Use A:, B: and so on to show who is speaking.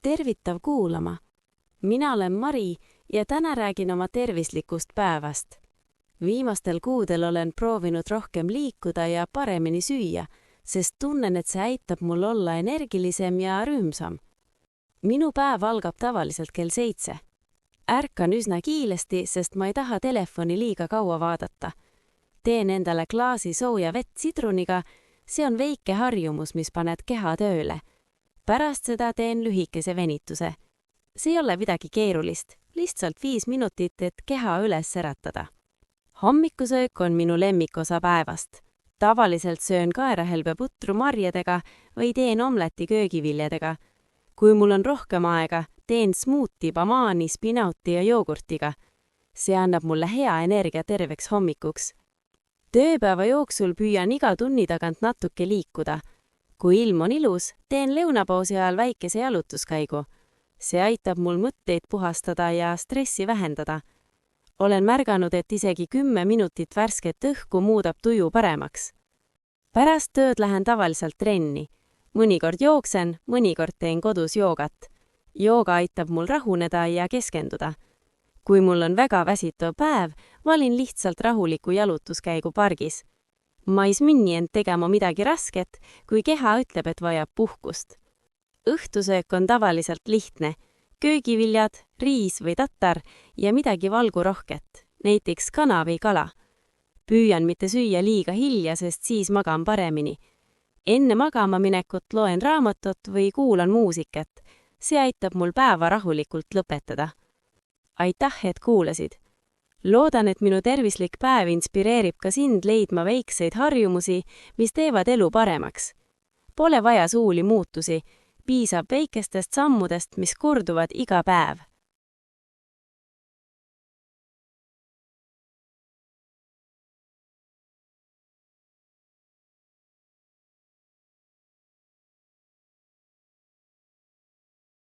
A: Tervitav kuulama. Mina olen Mari ja täna räägin oma tervislikust päevast. Viimastel kuudel olen proovinud rohkem liikuda ja paremini süüa, sest tunnen, et see aitab mul olla energilisem ja rõõmsam. Minu päev algab tavaliselt kell 7. Ärkan üsna kiiresti, sest ma ei taha telefoni liiga kaua vaadata. Teen endale klaasi sooja vett sidruniga, see on väike harjumus, mis paned keha tööle. Pärast seda teen lühikese venituse. See ei ole midagi keerulist, lihtsalt 5 minutit, et keha üles äratada. Hommikusöök on minu lemmikosa päevast. Tavaliselt söön kaerahelbeputru marjadega või teen omleti köögiviljadega. Kui mul on rohkem aega, teen smuuti banaani, spinauti ja joogurtiga. See annab mulle hea energia terveks hommikuks. Tööpäeva jooksul püüan iga tunni tagant natuke liikuda. Kui ilm on ilus, teen lõunapausi ajal väikese jalutuskäigu. See aitab mul mõtteid puhastada ja stressi vähendada. Olen märganud, et isegi 10 minutit värsket õhku muudab tuju paremaks. Pärast tööd lähen tavaliselt trenni. Mõnikord jooksen, mõnikord teen kodus joogat. Jooga aitab mul rahuneda ja keskenduda. Kui mul on väga väsitav päev, valin lihtsalt rahuliku jalutuskäigu pargis. Ma ei minni end tegema midagi rasket, kui keha ütleb, et vajab puhkust. Õhtusöök on tavaliselt lihtne. Köögiviljad, riis või tatar ja midagi valgurohket, näiteks kana või kala. Püüan mitte süüa liiga hilja, sest siis magan paremini. Enne magama minekut loen raamatut või kuulan muusikat. See aitab mul päeva rahulikult lõpetada. Aitäh, et kuulasid! Loodan, et minu tervislik päev inspireerib ka sind leidma väikseid harjumusi, mis teevad elu paremaks. Pole vaja suuri muutusi, piisab väikestest sammudest, mis korduvad iga päev.